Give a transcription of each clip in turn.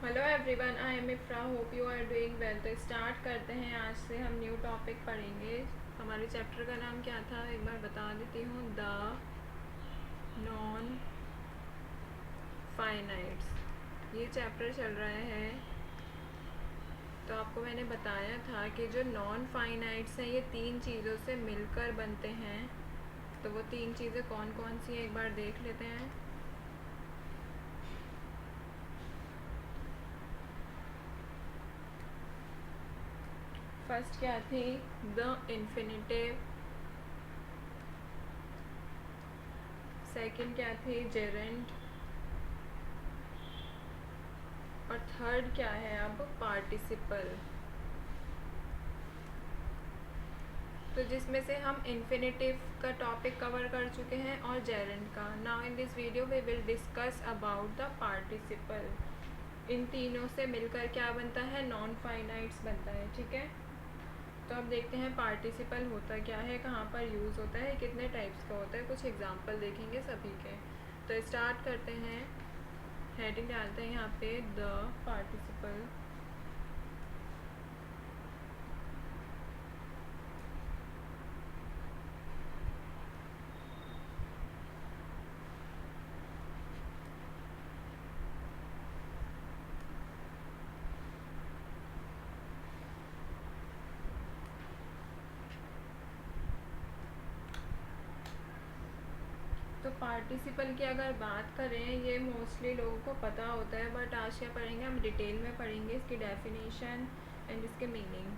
Hello everyone, I am Ifra. Hope you are doing well. तो start करते हैं। आज से हम न्यू टॉपिक पढ़ेंगे। हमारे चैप्टर का नाम क्या था, एक बार बता देती हूँ। द नॉन फाइनाइट्स, ये चैप्टर चल रहा है। तो आपको मैंने बताया था कि जो नॉन फाइनाइट्स हैं ये तीन चीज़ों से मिलकर बनते हैं। तो वो तीन चीज़ें कौन कौन सी हैं एक बार देख लेते हैं। फर्स्ट क्या थी? The infinitive. सेकंड क्या थी? जेरेंट। और थर्ड क्या है अब? पार्टिसिपल। तो जिसमें से हम इन्फिनिटिव का टॉपिक कवर कर चुके हैं और जेरेंट का। Now in this video we will discuss about the participle. इन तीनों से मिलकर क्या बनता है? नॉन फाइनाइट्स बनता है। ठीक है, तो अब देखते हैं पार्टिसिपल होता क्या है, कहाँ पर यूज़ होता है, कितने टाइप्स का होता है। कुछ एग्जाम्पल देखेंगे सभी के। तो स्टार्ट करते हैं। हेडिंग डालते हैं यहाँ पे, द पार्टिसिपल। तो पार्टिसिपल की अगर बात करें, ये मोस्टली लोगों को पता होता है, बट आज क्या पढ़ेंगे हम, डिटेल में पढ़ेंगे इसकी डेफिनेशन एंड इसके मीनिंग।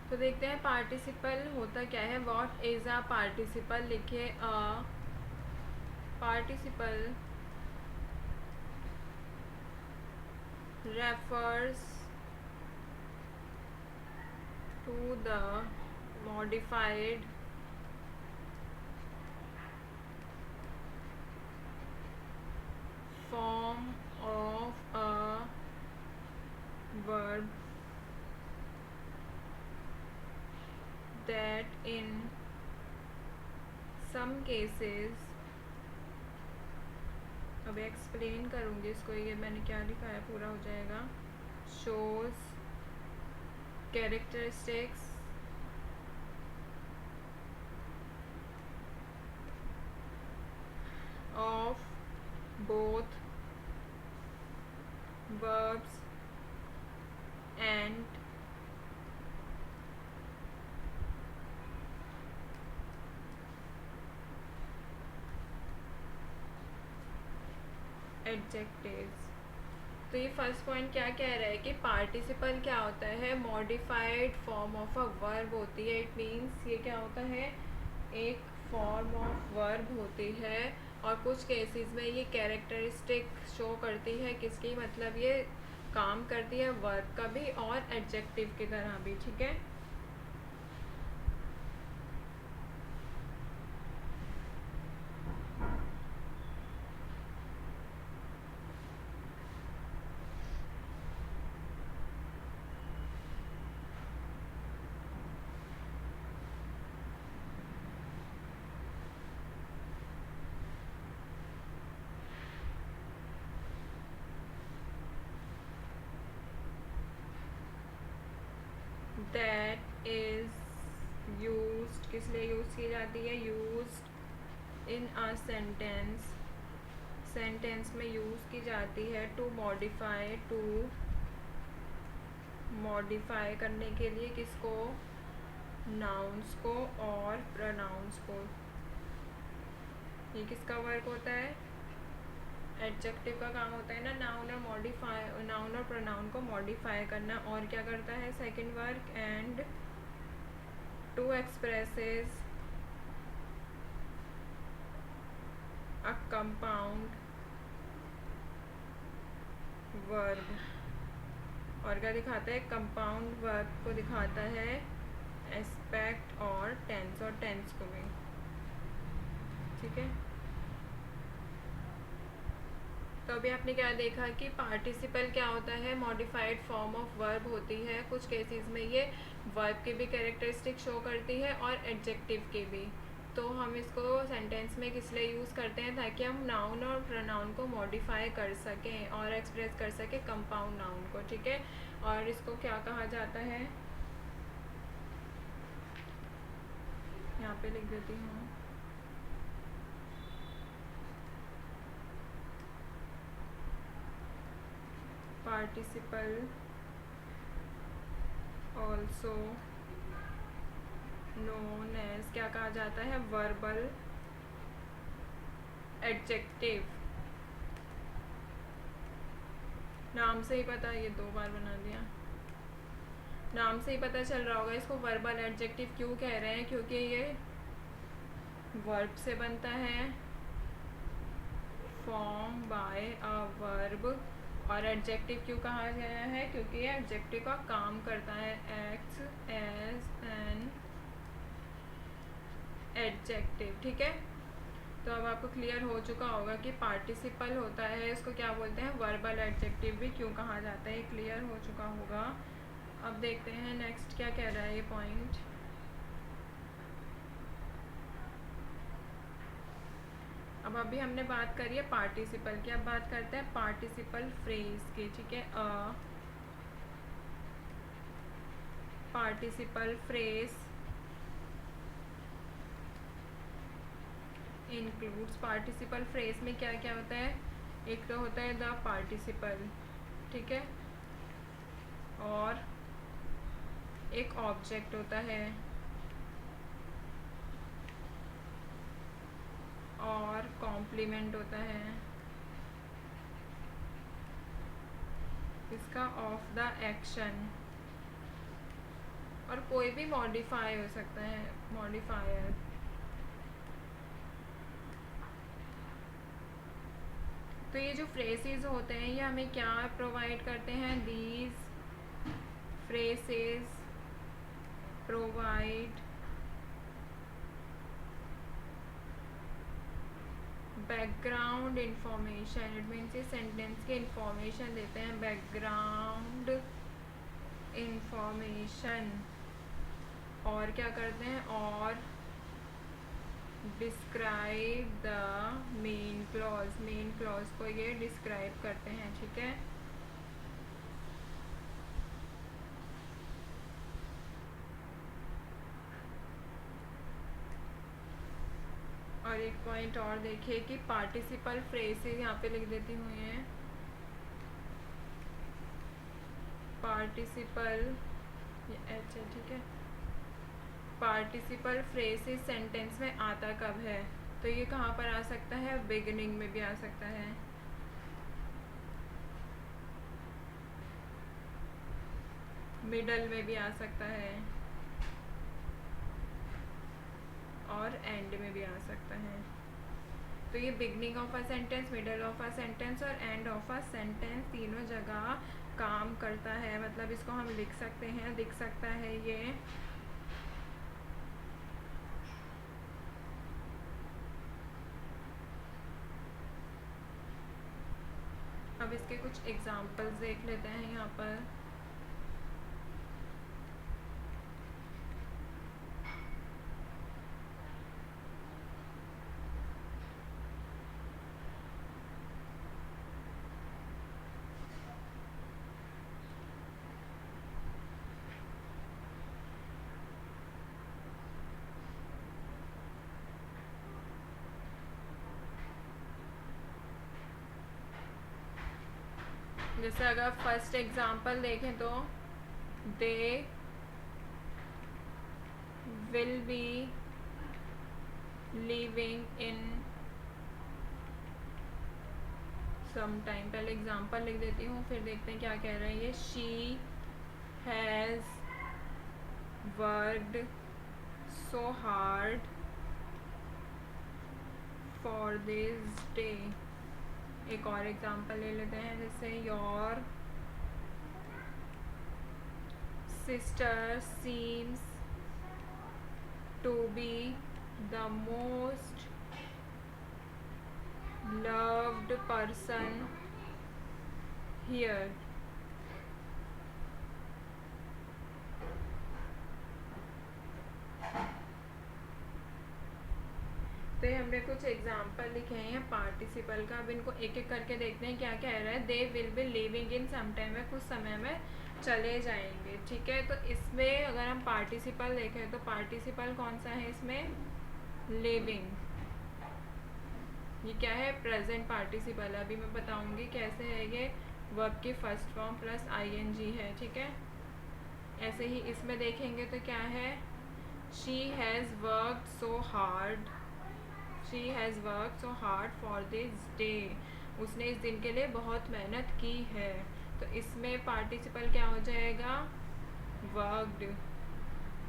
तो देखते हैं पार्टिसिपल होता क्या है। What is a participle? लिखिए, अ participle refers to the modified form of a verb that in some cases, अब एक्सप्लेन करूँगी इसको, ये मैंने क्या लिखा है पूरा हो जाएगा। shows characteristics of both verbs and adjectives। तो ये फर्स्ट पॉइंट क्या कह रहा है कि पार्टिसिपल क्या होता है? Modified form of a verb होती है। इट मीन्स ये क्या होता है? एक फॉर्म ऑफ वर्ब होती है। और कुछ केसेस में ये कैरेक्टरिस्टिक शो करती है किसकी, मतलब ये काम करती है वर्ब का भी और एडजेक्टिव की तरह भी। ठीक है, दैट इज यूज्ड, किस लिए यूज़ की जाती है? Used in a sentence, sentence में यूज़ की जाती है। टू मॉडिफाई, टू मॉडिफाई करने के लिए किसको? नाउन्स को और प्रोनाउंस को। ये किसका वर्क होता है? एडजेक्टिव का काम होता है ना नाउन और मॉडिफाई, नाउन और प्रोनाउन को मॉडिफाई करना। और क्या करता है second work? And to expresses a compound verb. और क्या दिखाता है? कंपाउंड वर्ब को दिखाता है एस्पेक्ट और टेंस को भी। ठीक है, तो अभी आपने क्या देखा कि पार्टिसिपल क्या होता है? मॉडिफाइड फॉर्म ऑफ वर्ब होती है। कुछ केसेस में ये वर्ब के भी कैरेक्टरिस्टिक शो करती है और एडजेक्टिव के भी। तो हम इसको सेंटेंस में किस लिए यूज़ करते हैं? ताकि हम नाउन और प्रोनाउन को मॉडिफाई कर सकें और एक्सप्रेस कर सकें कंपाउंड नाउन को। ठीक है, और इसको क्या कहा जाता है? यहाँ पे लिख देती हूँ। पार्टिसिपल ऑल्सो नोन एज, क्या कहा जाता है? Verbal adjective. नाम से ही पता, ये 2 बार बना दिया। नाम से ही पता चल रहा होगा इसको वर्बल एडजेक्टिव क्यों कह रहे हैं, क्योंकि ये वर्ब से बनता है, फॉर्म बाय अ वर्ब। और एडजेक्टिव क्यों कहा गया है? क्योंकि ये एडजेक्टिव का काम करता है, एक्ट्स एज एन एडजेक्टिव। ठीक है, तो अब आपको क्लियर हो चुका होगा कि पार्टिसिपल होता है, इसको क्या बोलते हैं? वर्बल एडजेक्टिव भी क्यों कहा जाता है, क्लियर हो चुका होगा। अब देखते हैं नेक्स्ट क्या कह रहा है ये पॉइंट। अब अभी हमने बात करी है पार्टिसिपल की, अब बात करते हैं पार्टिसिपल फ्रेज की। ठीक है, participle phrase includes, participle phrase में क्या क्या होता है? एक तो होता है द पार्टिसिपल, ठीक है, और एक ऑब्जेक्ट होता है, और कॉम्प्लीमेंट होता है इसका ऑफ द एक्शन, और कोई भी मॉडिफाई हो सकता है, मॉडिफायर। तो ये जो फ्रेजेस होते हैं ये हमें क्या प्रोवाइड करते हैं? These phrases provide background information. It means ये सेंटेंस के इंफॉर्मेशन देते हैं, बैकग्राउंड इंफॉर्मेशन। और क्या करते हैं? और describe the main clause, main clause को ये डिस्क्राइब करते हैं। ठीक है, और एक पॉइंट और देखिए कि पार्टिसिपल फ्रेजेस यहाँ पे लिख देती हुई हैं। पार्टिसिपल, ये एच है, ठीक है। पार्टिसिपल फ्रेजेस सेंटेंस में आता कब है? तो ये कहाँ पर आ सकता है? बिगिनिंग में भी आ सकता है, मिडल में भी आ सकता है, और एंड में भी आ सकता है। तो ये beginning of a sentence, middle of a sentence और एंड ऑफ अ सेंटेंस तीनों जगह काम करता है। मतलब इसको हम लिख सकते हैं, दिख सकता है ये। अब इसके कुछ एग्जांपल्स देख लेते हैं यहाँ पर। जैसे अगर फर्स्ट एग्जांपल देखें तो दे will be living in some time। पहले एग्जाम्पल लिख देती हूँ, फिर देखते हैं क्या कह रहा है ये। She has worked so hard for this day। एक और एग्जांपल ले लेते हैं, जैसे your sister seems to be the most loved person here। तो हमने कुछ एग्जाम्पल लिखे हैं पार्टिसिपल का। अब इनको एक एक करके देखते हैं क्या कह रहा है। They will be living in some time, में कुछ समय में चले जाएंगे, ठीक है। तो इसमें अगर हम पार्टिसिपल देखें तो पार्टिसिपल कौन सा है इसमें, लिविंग। ये क्या है, प्रेजेंट पार्टिसिपल। अभी मैं बताऊंगी कैसे है ये। वर्ब की फर्स्ट फॉर्म प्लस आईएनजी है, ठीक है। ऐसे ही इसमें देखेंगे तो क्या है, she has worked so hard, she has work so hard for this day. उसने इस दिन के लिए बहुत मेहनत की है। तो इसमें पार्टिसिपल क्या हो जाएगा, वर्कड।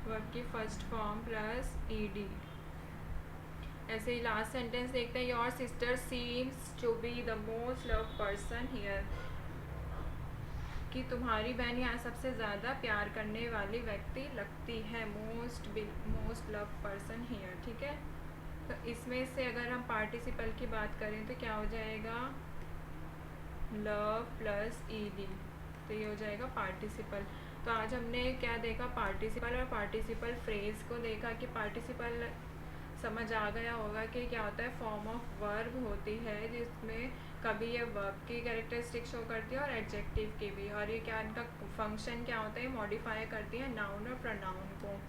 वर्क की first form plus E. D ही लास्ट सेंटेंस देखते हैं। Your sister seems to be the most love person here, कि तुम्हारी बहन यहाँ सबसे ज़्यादा प्यार करने वाली व्यक्ति लगती है। मोस्ट लव पर्सन हियर, ठीक है। तो इसमें से अगर हम पार्टिसिपल की बात करें तो क्या हो जाएगा, लव प्लस ईडी। तो ये हो जाएगा पार्टिसिपल। तो आज हमने क्या देखा, पार्टिसिपल और पार्टिसिपल फ्रेज को देखा कि पार्टिसिपल समझ आ गया होगा कि क्या होता है, फॉर्म ऑफ वर्ब होती है जिसमें कभी ये वर्ब की कैरेक्टरिस्टिक शो करती है और एडजेक्टिव की भी। और ये क्या, इनका फंक्शन क्या होता है, मॉडिफाई करती है नाउन और प्रोनाउन को।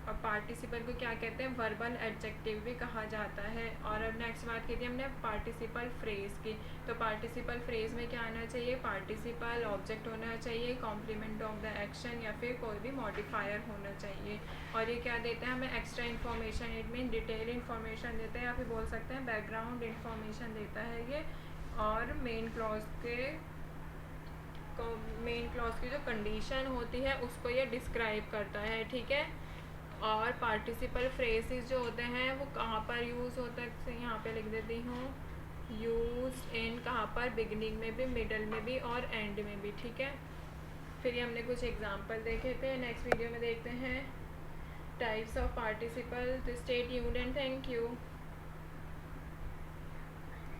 और पार्टिसिपल को क्या कहते हैं, वर्बल एडजेक्टिव भी कहा जाता है। और अब नेक्स्ट बात की थी हमने पार्टिसिपल फ्रेज की। तो पार्टिसिपल फ्रेज में क्या आना चाहिए, पार्टिसिपल ऑब्जेक्ट होना चाहिए, कॉम्प्लीमेंट ऑफ द एक्शन, या फिर कोई भी मॉडिफायर होना चाहिए। और ये क्या देते हैं हमें, extra information, it mean detail information देते हैं, या फिर बोल सकते हैं बैकग्राउंड इन्फॉर्मेशन देता है ये। और मेन क्लॉज की जो कंडीशन होती है उसको ये डिस्क्राइब करता है, ठीक है। और पार्टिसिपल फ्रेजेस जो होते हैं वो कहाँ पर यूज़ होता है, यहाँ पे लिख देती हूँ, यूज इन कहाँ पर, बिगिनिंग में भी, मिडल में भी और एंड में भी, ठीक है। फिर हमने कुछ एग्जांपल देखे थे। नेक्स्ट वीडियो में देखते हैं टाइप्स ऑफ पार्टिसिपल। तो stay tuned and thank you.